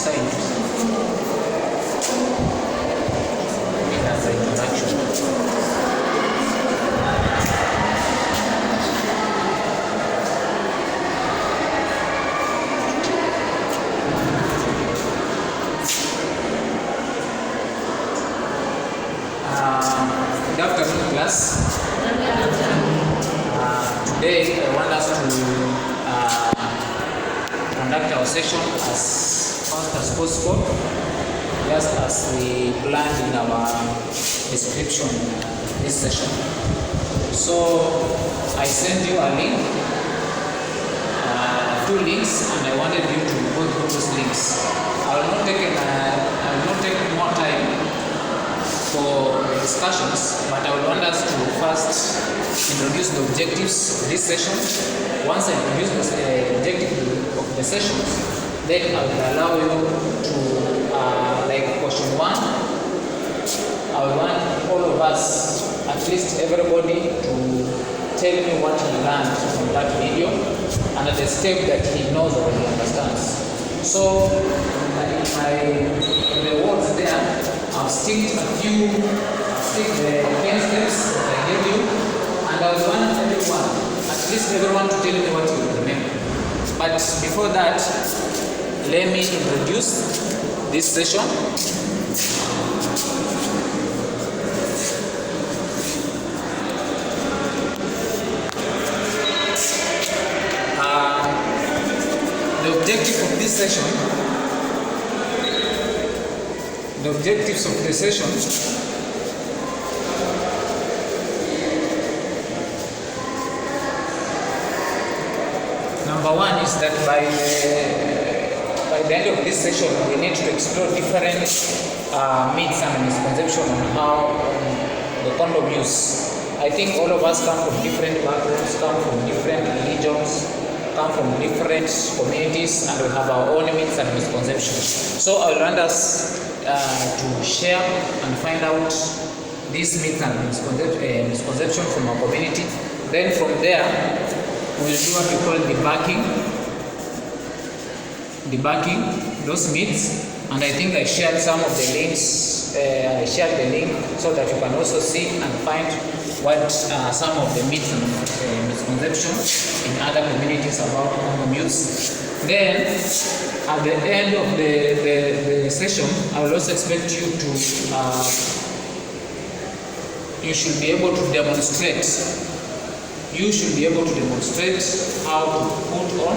outside. As an introduction. Good afternoon, class. Today I want us to conduct our session as fast as possible, just as we planned in our description this session. So I sent you a link, 2 links, and I wanted you to go through those links. I will not take more time for discussions, but I would want us to first introduce the objectives of this session. Once I introduce the objective of the sessions, then I will allow you to, like question 1, I would want all of us, at least everybody, to tell me what he learned from that video and at the step that he knows or he understands. So in the words there, I'll stick the 10 steps that I gave you, and I will want everyone, at least everyone, to tell me what you remember. But before that, let me introduce this session. The objective of this session, the objectives of the session number 1 is that by the end of this session we need to explore different myths and misconceptions on how the condom use. I think all of us come from different backgrounds, come from different religions, come from different communities, and we have our own myths and misconceptions. So I want us to share and find out these myths and misconceptions from our community. Then from there, we'll do what we call debunking those myths. And I think I shared some of the links. I shared the link so that you can also see and find what some of the myths and misconceptions in other communities about condom use. Then, at the end of the session, I will also expect you to, you should be able to demonstrate. You should be able to demonstrate how to put on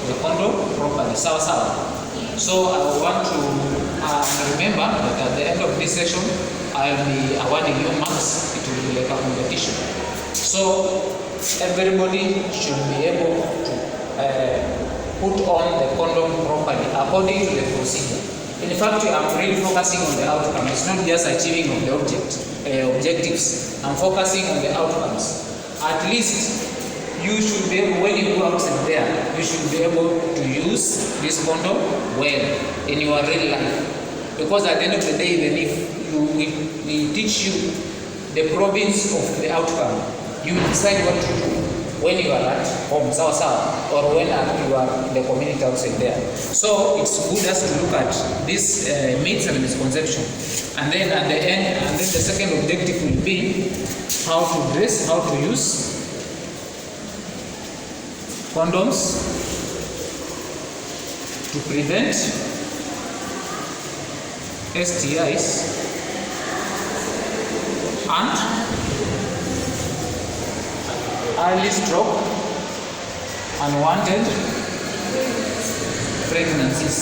the condom properly. So I want to remember that at the end of this session, I'll be awarding you marks. It will be like a competition. So everybody should be able to put on the condom properly according to the procedure. In fact, I'm really focusing on the outcome. It's not just achieving of the objectives. I'm focusing on the outcomes. At least you should be able, when you go outside there, you should be able to use this condom well in your real life. Because at the end of the day, even if we teach you the province of the outcome, you decide what to do when you are at home, or when you are in the community outside there. So it's good just to look at these myths and misconceptions. And then at the end, and then the second objective will be how to dress, how to use condoms to prevent STIs and early stroke, unwanted pregnancies.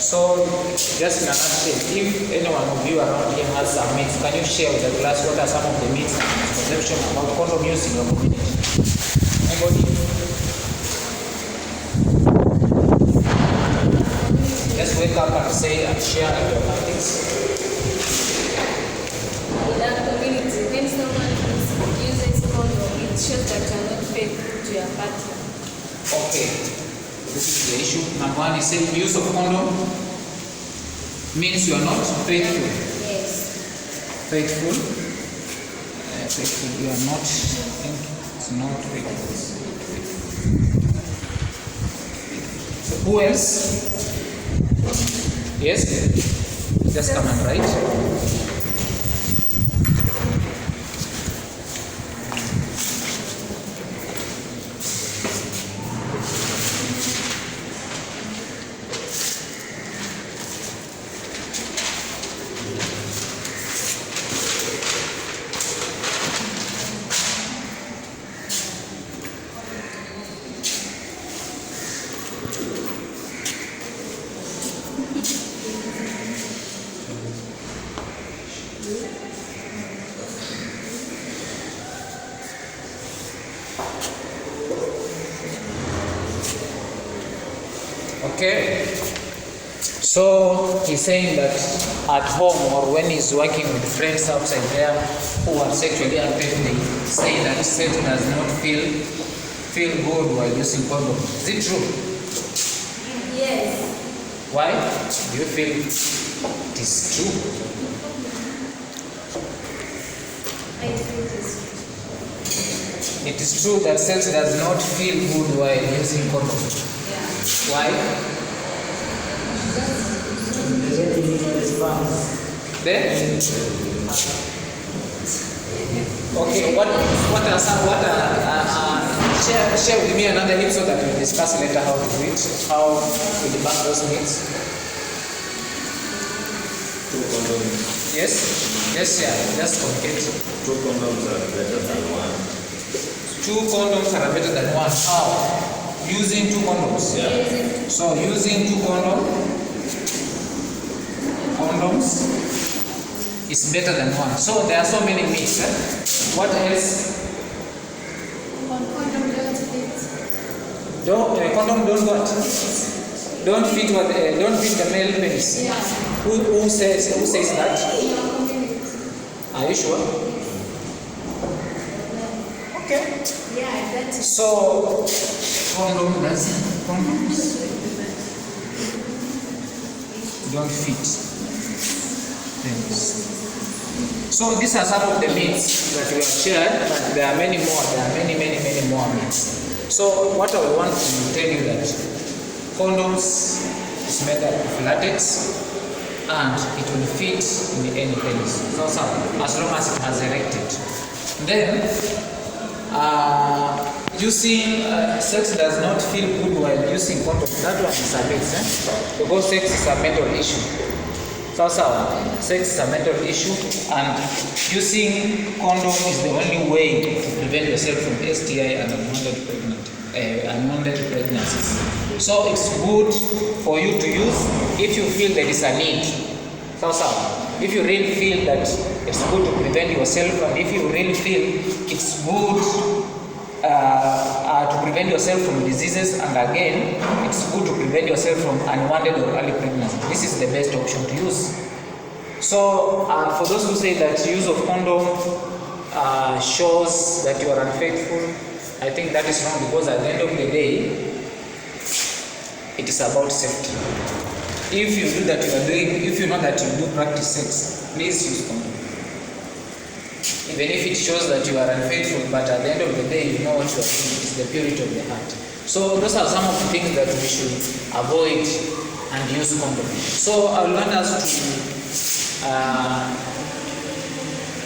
So, just in a nutshell, if anyone of you around here has some myths, can you share with the class what are some of the myths and misconceptions about condom use in your community? Anybody? Just wake up and say and share your findings. In our community, when someone uses condom, it shows that you are not faithful to your partner. Okay. This is the issue. Number 1 is saying use of condom means you are not faithful. Yes. Faithful. You are not. It's not fake. Who else? Yes? Just come and write. Okay, so he's saying that at home or when he's working with friends outside there who are sexually active, they say that sex does not feel good while using condoms. Is it true? Yes. Why do you feel it is true? I think it's It is true that sex does not feel good while using condoms. Why? Then? Okay, share with me another episode that we'll discuss later how to do it, how to debunk those myths. 2 condoms. Yes? Yes, yeah, just communicate. 2 condoms are better than 1. 2 condoms are better than 1. How? Using 2 condoms. Yeah. So using 2 condoms is better than 1. So there are so many myths. What else? condom don't fit. Condom don't what? Don't fit the male penis. Yeah. Who says that? In our community. Are you sure? Okay. Yeah, that's it. So condoms don't fit penis. So these are some of the myths that we have shared, but there are many more. There are many more myths. So what I want to tell you that condoms is made up of latex and it will fit in any penis. So as long as it has erected. Then using sex does not feel good while using condoms. That one is a myth, because sex is a mental issue. So sex is a mental issue, and using condom is the only way to prevent yourself from STI and unwanted pregnancies. So it's good for you to use if you feel there is a need. So if you really feel that it's good to prevent yourself, and if you really feel it's good to prevent yourself from diseases, and again it's good to prevent yourself from unwanted or early pregnancy, this is the best option to use. So for those who say that use of condom shows that you are unfaithful, I think that is wrong, because at the end of the day it is about safety. If you do that if you know that you do practice sex, please use condom. Even if it shows that you are unfaithful, but at the end of the day, you know what you are doing. It is the purity of the heart. So those are some of the things that we should avoid and use condom. So I want us to,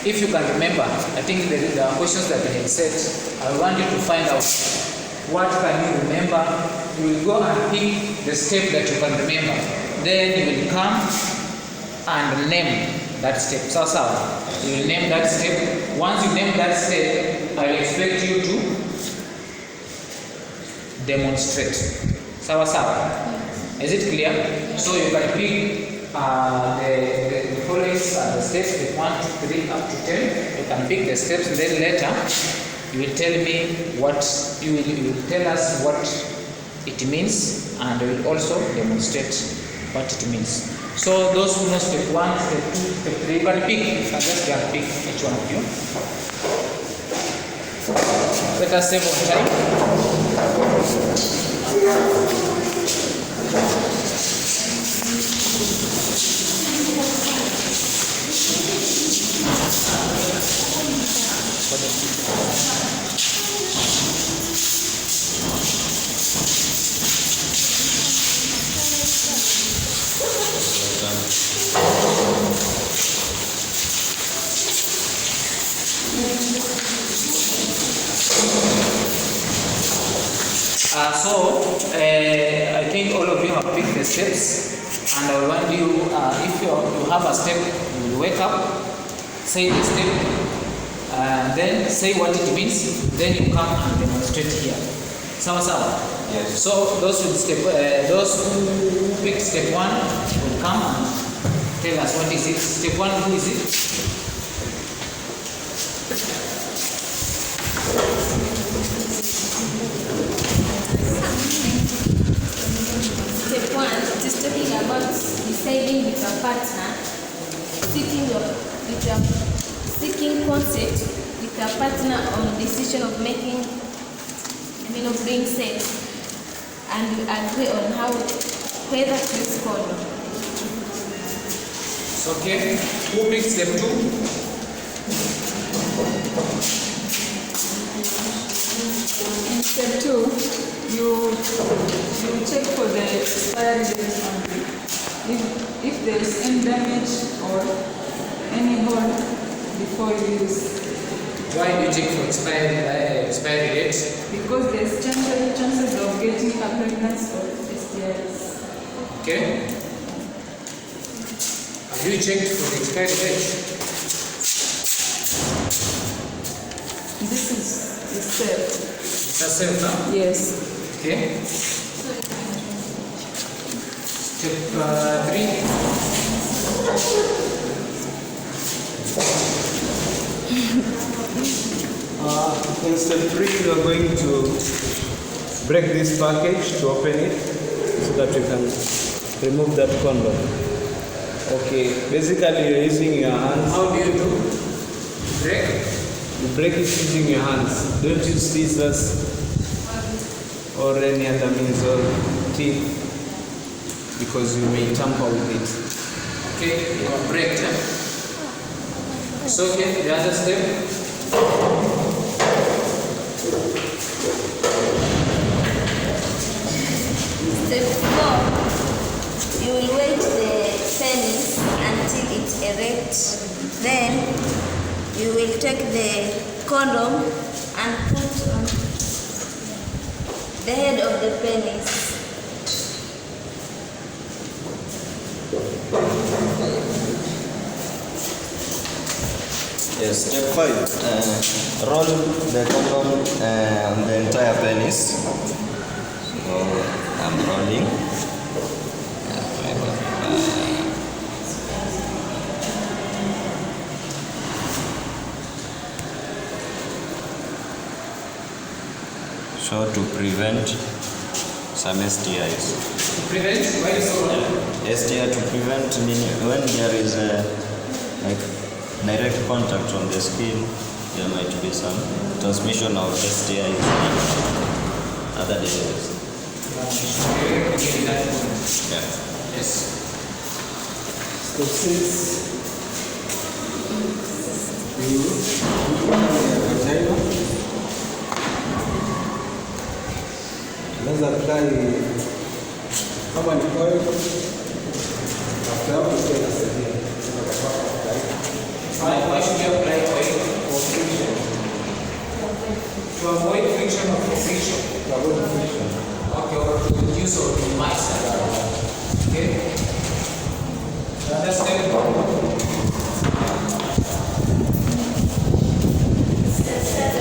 if you can remember, I think there are questions that they had set. I want you to find out what can you remember. You will go and pick the step that you can remember. Then you will come and name that step. So you will name that step. Once you name that step, I will expect you to demonstrate. Is it clear? So you can pick the following the steps, the 1, 2, 3 up to 10. You can pick the steps, and then later you will tell me what you will tell us what it means, and we will also demonstrate what it means. So those who know step 1, step 2, step 3, you can pick. You can just pick each one of you. Let us save on time. I think all of you have picked the steps, and I will want you, if you have a step, you will wake up, say the step, then say what it means, then you come and demonstrate here. Sawa sawa? Yes. So those who pick step 1 will come and tell us what is it. Step 1, who is it? Step 1, it is talking about deciding with a partner, seeking consent with a partner on decision of making, of doing sex, and you agree on whether to use condom. Okay. Who picks step 2? In step 2, you check for the expiry date on it. If there is any damage or any hole before you use. Why do you check for expiry date? Because there's chances of getting a pregnancy or STIs. Okay. Have you checked for the expiry date? This is safe. That's safe now? Yes. Okay. Step 3. In step 3, you are going to break this package to open it so that you can remove that condom. Okay, basically you're using your hands. How do you do? Break? You break it using your hands. Don't use scissors or any other means or teeth because you may tamper with it. Okay, break them. So, okay, the other step. Step 4, you will wet the penis until it's erect. Then you will take the condom and put on the head of the penis. Yes, step 5. Roll the condom on the entire penis. So I'm rolling. So to prevent some STIs. Prevent? Why is so long? STI to prevent meaning when there is direct contact on the skin, there might be some transmission of STIs and other diseases. Yeah. Yes. Step 6, you open your vagina. Let's apply kama ni oil. After hapo tena sasa. Why should you apply oil for friction? To avoid friction or for friction? To avoid friction. Okay, or to reduce or minimize. Okay. Understand? Step 7,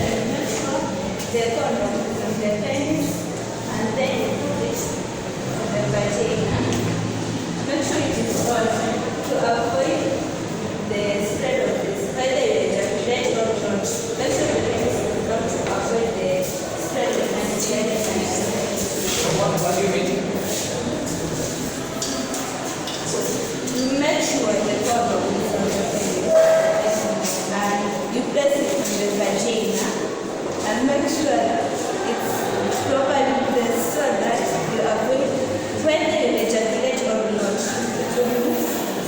the condom from the penis and then you put it on the vagina. Make sure it is on to avoid the spread of this, whether you ejaculate or not. Make sure the penis is not to avoid the spread of STIs. What do you mean? Make sure the condom is on the penis and you place it on the vagina and make sure it's properly placed so that you avoid whether you ejaculate or not.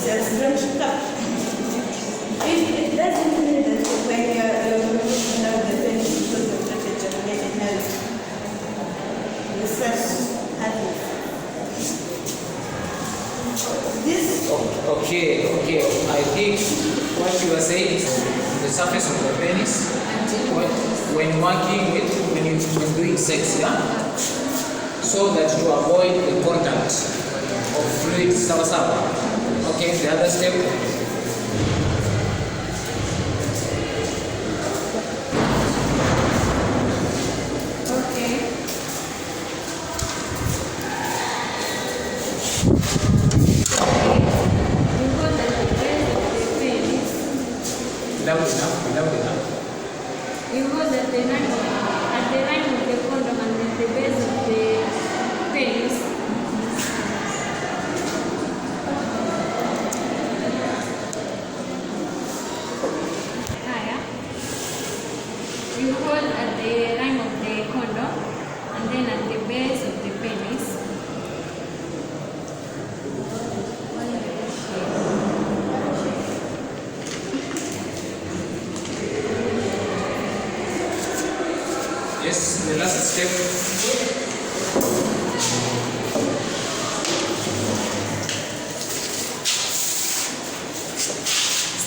Just don't stop. It doesn't mean that when you're removing out the penis because you're not ejaculating now, you start having this. Okay. I think what you are saying is the surface of the penis. When you doing sex, yeah? So that to avoid the contact of fluids, sawa. Okay, the other step. Loud enough. You hold at the line of the condom and at the base of the penis. Higher. You hold at the line of the condom and then at the base of the penis. Yes, the last step.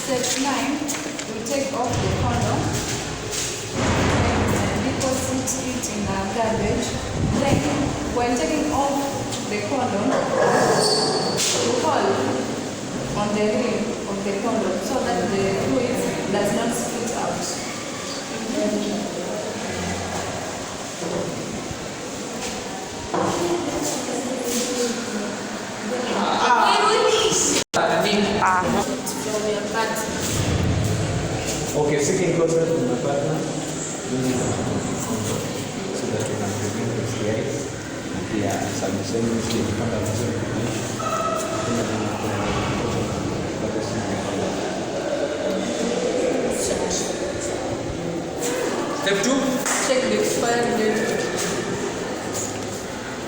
Step 9, you take off the condom and deposit it in a garbage. Then, when taking off the condom, you hold on the rim of the condom so that the fluid does not spit out. From your partner. Okay, seeking consent from my partner. So that we can prevent STIs. And yeah, simultaneously kupata vizuri kuishi. Step 2. Check the expiry date.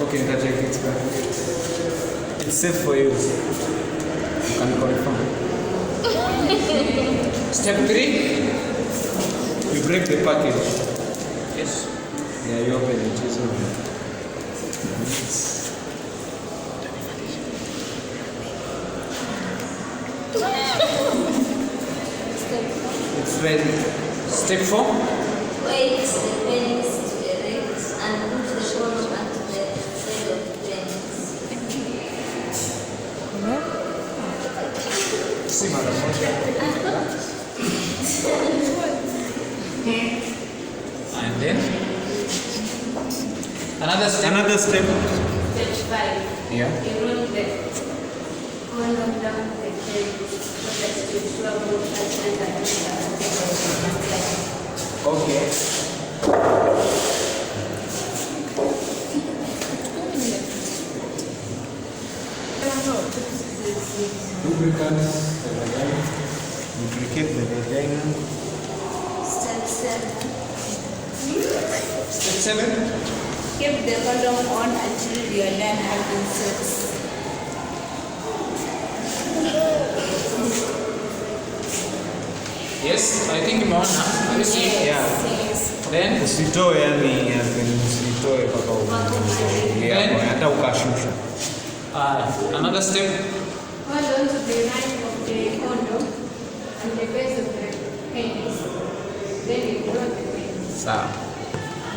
Okay, that check it. It's safe for use. You can confirm. Step 3. You break the package. Yes. Yeah, you open it. It's open. It's ready. Step 4. Wait the penis to erect and put the condom at the side of the penis. See, madam. And then another step. Step 5. Yeah. You roll the condom down the pelvis so that you swallow Okay. Lubricants the vagina. Lubricate the vagina. Step 7. Step 7. Keep the condom on until you are done having sex. Yes, I think umeona. Have you seen? Yeah. Then Usitoe yani usitoe mpaka uingie hapo hata ukashusha. another step. Hold on to the line of the condom and the base of the penis. Then you draw the penis. Sawa.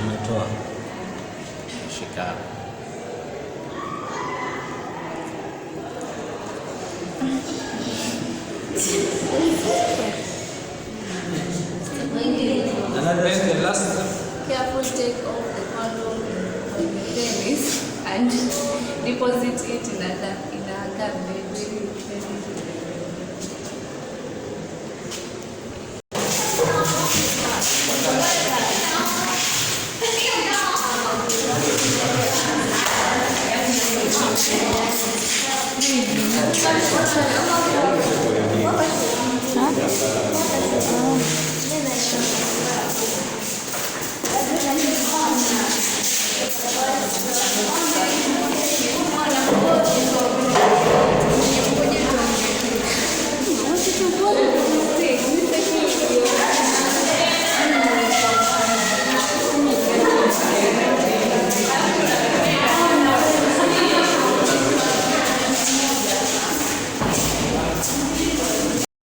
Umetoa. Shika. Then the last step. Careful take off the condom from the penis and deposit it in a garbage.